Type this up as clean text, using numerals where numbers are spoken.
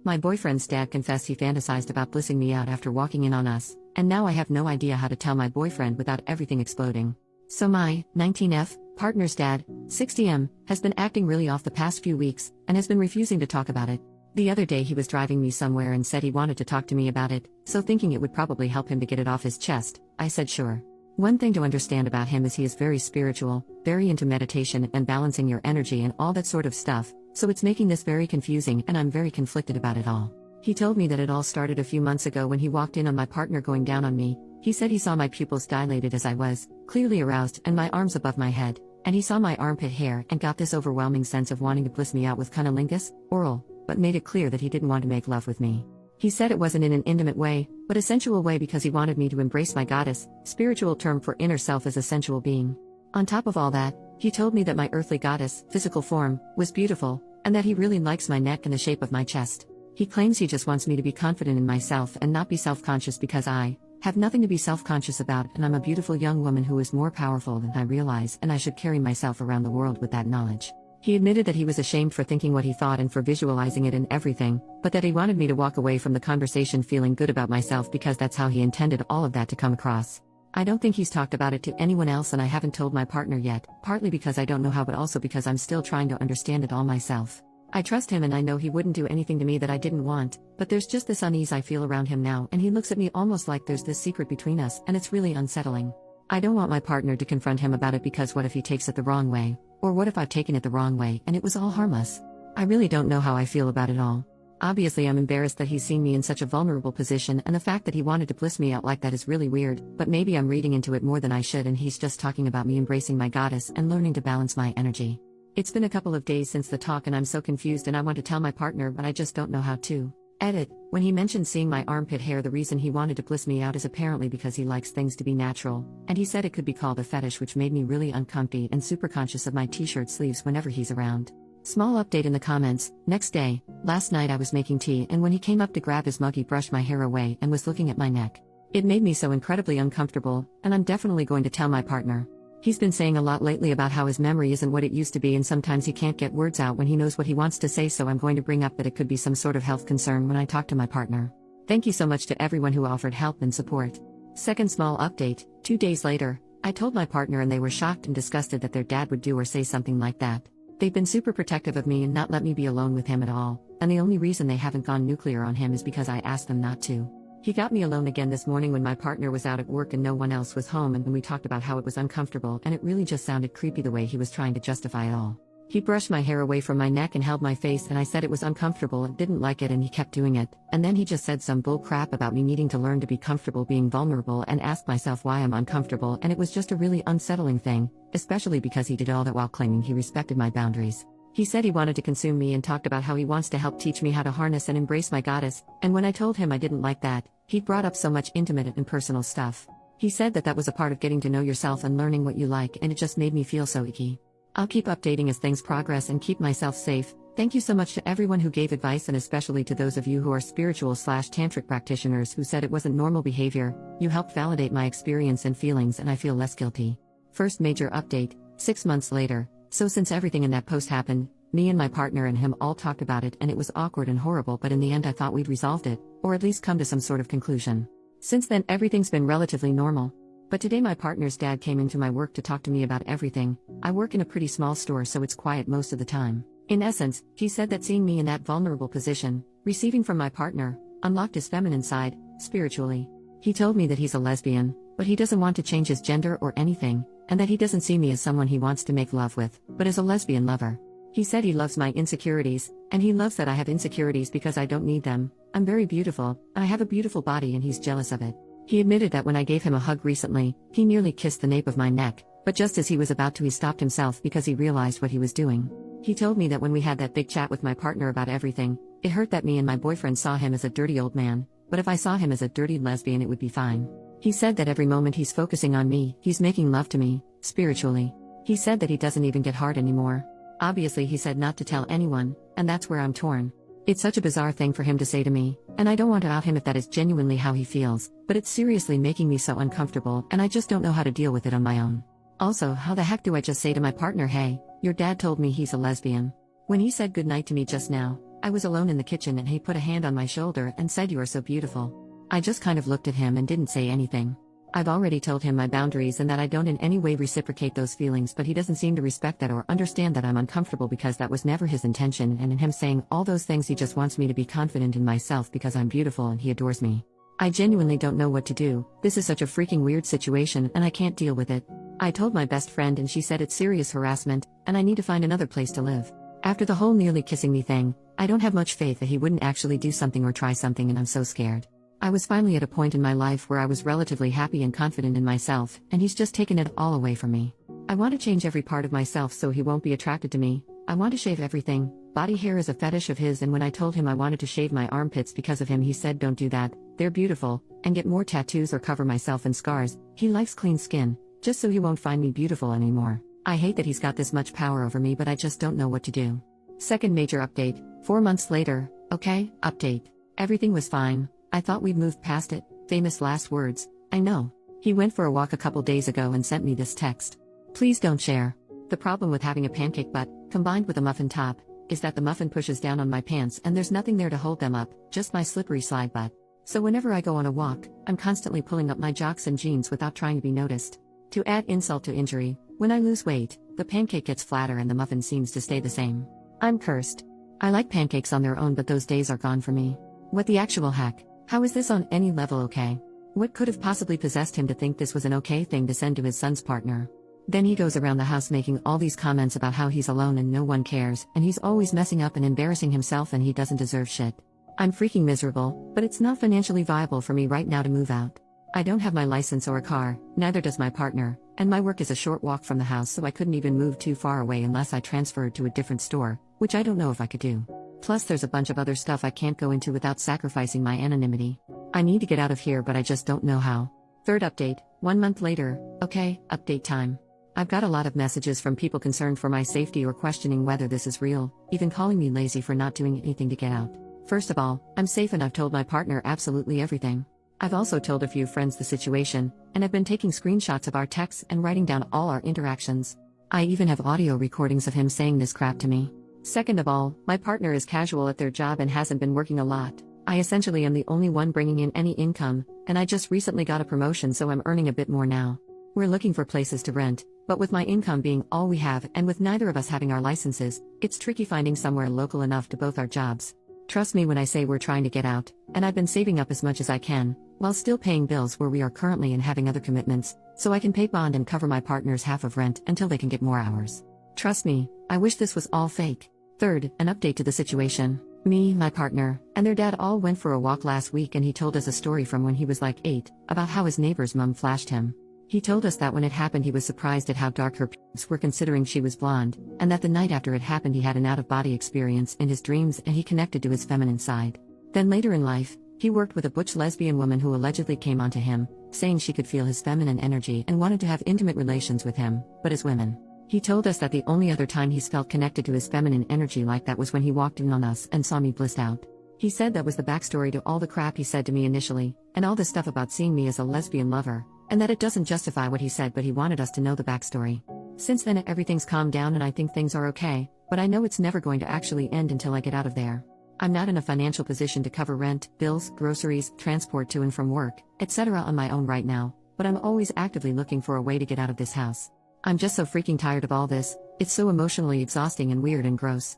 My boyfriend's dad confessed he fantasized about blissing me out after walking in on us, and now I have no idea how to tell my boyfriend without everything exploding. So my 19F partner's dad, 60M, has been acting really off the past few weeks and has been refusing to talk about it. The other day he was driving me somewhere and said he wanted to talk to me about it, so thinking it would probably help him to get it off his chest, I said sure. One thing to understand about him is he is very spiritual, very into meditation and balancing your energy and all that sort of stuff, so it's making this very confusing and I'm very conflicted about it all. He told me that it all started a few months ago when he walked in on my partner going down on me. He said he saw my pupils dilated as I was, clearly aroused, and my arms above my head, and he saw my armpit hair and got this overwhelming sense of wanting to bliss me out with cunnilingus, oral, but made it clear that he didn't want to make love with me. He said it wasn't in an intimate way, but a sensual way because he wanted me to embrace my goddess, spiritual term for inner self as a sensual being. On top of all that, he told me that my earthly goddess, physical form, was beautiful, and that he really likes my neck and the shape of my chest. He claims he just wants me to be confident in myself and not be self-conscious because I have nothing to be self-conscious about and I'm a beautiful young woman who is more powerful than I realize and I should carry myself around the world with that knowledge. He admitted that he was ashamed for thinking what he thought and for visualizing it and everything, but that he wanted me to walk away from the conversation feeling good about myself because that's how he intended all of that to come across. I don't think he's talked about it to anyone else and I haven't told my partner yet, partly because I don't know how but also because I'm still trying to understand it all myself. I trust him and I know he wouldn't do anything to me that I didn't want, but there's just this unease I feel around him now and he looks at me almost like there's this secret between us and it's really unsettling. I don't want my partner to confront him about it because what if he takes it the wrong way? Or what if I've taken it the wrong way and it was all harmless? I really don't know how I feel about it all. Obviously I'm embarrassed that he's seen me in such a vulnerable position and the fact that he wanted to bliss me out like that is really weird, but maybe I'm reading into it more than I should and he's just talking about me embracing my goddess and learning to balance my energy. It's been a couple of days since the talk and I'm so confused and I want to tell my partner but I just don't know how to. Edit. When he mentioned seeing my armpit hair, the reason he wanted to bliss me out is apparently because he likes things to be natural, and he said it could be called a fetish, which made me really uncomfy and super conscious of my t-shirt sleeves whenever he's around. Small update in the comments. Next day, last night I was making tea and when he came up to grab his mug he brushed my hair away and was looking at my neck. It made me so incredibly uncomfortable, and I'm definitely going to tell my partner. He's been saying a lot lately about how his memory isn't what it used to be and sometimes he can't get words out when he knows what he wants to say, so I'm going to bring up that it could be some sort of health concern when I talk to my partner. Thank you so much to everyone who offered help and support. Second small update, 2 days later, I told my partner and they were shocked and disgusted that their dad would do or say something like that. They've been super protective of me and not let me be alone with him at all, and the only reason they haven't gone nuclear on him is because I asked them not to. He got me alone again this morning when my partner was out at work and no one else was home, and when we talked about how it was uncomfortable and it really just sounded creepy the way he was trying to justify it all. He brushed my hair away from my neck and held my face and I said it was uncomfortable and didn't like it and he kept doing it, and then he just said some bull crap about me needing to learn to be comfortable being vulnerable and asked myself why I'm uncomfortable, and it was just a really unsettling thing, especially because he did all that while claiming he respected my boundaries. He said he wanted to consume me and talked about how he wants to help teach me how to harness and embrace my goddess, and when I told him I didn't like that, he brought up so much intimate and personal stuff. He said that was a part of getting to know yourself and learning what you like, and it just made me feel so icky. I'll keep updating as things progress and keep myself safe. Thank you so much to everyone who gave advice and especially to those of you who are spiritual/tantric practitioners who said it wasn't normal behavior. You helped validate my experience and feelings and I feel less guilty. First major update, 6 months later. So since everything in that post happened, me and my partner and him all talked about it and it was awkward and horrible, but in the end I thought we'd resolved it, or at least come to some sort of conclusion. Since then everything's been relatively normal. But today my partner's dad came into my work to talk to me about everything. I work in a pretty small store so it's quiet most of the time. In essence, he said that seeing me in that vulnerable position, receiving from my partner, unlocked his feminine side, spiritually. He told me that he's a lesbian, but he doesn't want to change his gender or anything, and that he doesn't see me as someone he wants to make love with, but as a lesbian lover. He said he loves my insecurities, and he loves that I have insecurities because I don't need them. I'm very beautiful, and I have a beautiful body and he's jealous of it. He admitted that when I gave him a hug recently, he nearly kissed the nape of my neck, but just as he was about to he stopped himself because he realized what he was doing. He told me that when we had that big chat with my partner about everything, it hurt that me and my boyfriend saw him as a dirty old man, but if I saw him as a dirty lesbian it would be fine. He said that every moment he's focusing on me, he's making love to me, spiritually. He said that he doesn't even get hard anymore. Obviously he said not to tell anyone, and that's where I'm torn. It's such a bizarre thing for him to say to me, and I don't want to out him if that is genuinely how he feels, but it's seriously making me so uncomfortable and I just don't know how to deal with it on my own. Also, how the heck do I just say to my partner, hey, your dad told me he's a lesbian? When he said goodnight to me just now, I was alone in the kitchen and he put a hand on my shoulder and said, "You are so beautiful." I just kind of looked at him and didn't say anything. I've already told him my boundaries and that I don't in any way reciprocate those feelings, but he doesn't seem to respect that or understand that I'm uncomfortable because that was never his intention, and in him saying all those things he just wants me to be confident in myself because I'm beautiful and he adores me. I genuinely don't know what to do. This is such a freaking weird situation and I can't deal with it. I told my best friend and she said it's serious harassment and I need to find another place to live. After the whole nearly kissing me thing, I don't have much faith that he wouldn't actually do something or try something, and I'm so scared. I was finally at a point in my life where I was relatively happy and confident in myself, and he's just taken it all away from me. I want to change every part of myself so he won't be attracted to me. I want to shave everything. Body hair is a fetish of his, and when I told him I wanted to shave my armpits because of him, he said, "Don't do that, they're beautiful," and get more tattoos or cover myself in scars. He likes clean skin, just so he won't find me beautiful anymore. I hate that he's got this much power over me, but I just don't know what to do. Second major update, 4 months later. Okay, update. Everything was fine. I thought we'd moved past it. Famous last words. I know. He went for a walk a couple days ago and sent me this text. "Please don't share." The problem with having a pancake butt, combined with a muffin top, is that the muffin pushes down on my pants and there's nothing there to hold them up, just my slippery slide butt. So whenever I go on a walk, I'm constantly pulling up my jocks and jeans without trying to be noticed. To add insult to injury, when I lose weight, the pancake gets flatter and the muffin seems to stay the same. I'm cursed. I like pancakes on their own, but those days are gone for me. What the actual heck? How is this on any level okay? What could have possibly possessed him to think this was an okay thing to send to his son's partner? Then he goes around the house making all these comments about how he's alone and no one cares, and he's always messing up and embarrassing himself and he doesn't deserve shit. I'm freaking miserable, but it's not financially viable for me right now to move out. I don't have my license or a car, neither does my partner, and my work is a short walk from the house, so I couldn't even move too far away unless I transferred to a different store, which I don't know if I could do. Plus there's a bunch of other stuff I can't go into without sacrificing my anonymity. I need to get out of here, but I just don't know how. Third update, 1 month later. Okay, update time. I've got a lot of messages from people concerned for my safety or questioning whether this is real, even calling me lazy for not doing anything to get out. First of all, I'm safe and I've told my partner absolutely everything. I've also told a few friends the situation, and I've been taking screenshots of our texts and writing down all our interactions. I even have audio recordings of him saying this crap to me. Second of all, my partner is casual at their job and hasn't been working a lot. I essentially am the only one bringing in any income, and I just recently got a promotion, so I'm earning a bit more now. We're looking for places to rent, but with my income being all we have and with neither of us having our licenses, it's tricky finding somewhere local enough to both our jobs. Trust me when I say we're trying to get out, and I've been saving up as much as I can, while still paying bills where we are currently and having other commitments, so I can pay bond and cover my partner's half of rent until they can get more hours. Trust me, I wish this was all fake. Third, an update to the situation. Me, my partner, and their dad all went for a walk last week, and he told us a story from when he was like 8, about how his neighbor's mom flashed him. He told us that when it happened he was surprised at how dark her pubes were considering she was blonde, and that the night after it happened he had an out-of-body experience in his dreams and he connected to his feminine side. Then later in life, he worked with a butch lesbian woman who allegedly came onto him, saying she could feel his feminine energy and wanted to have intimate relations with him, but as women. He told us that the only other time he's felt connected to his feminine energy like that was when he walked in on us and saw me blissed out. He said that was the backstory to all the crap he said to me initially, and all this stuff about seeing me as a lesbian lover, and that it doesn't justify what he said, but he wanted us to know the backstory. Since then everything's calmed down and I think things are okay, but I know it's never going to actually end until I get out of there. I'm not in a financial position to cover rent, bills, groceries, transport to and from work, etc. on my own right now, but I'm always actively looking for a way to get out of this house. I'm just so freaking tired of all this. It's so emotionally exhausting and weird and gross.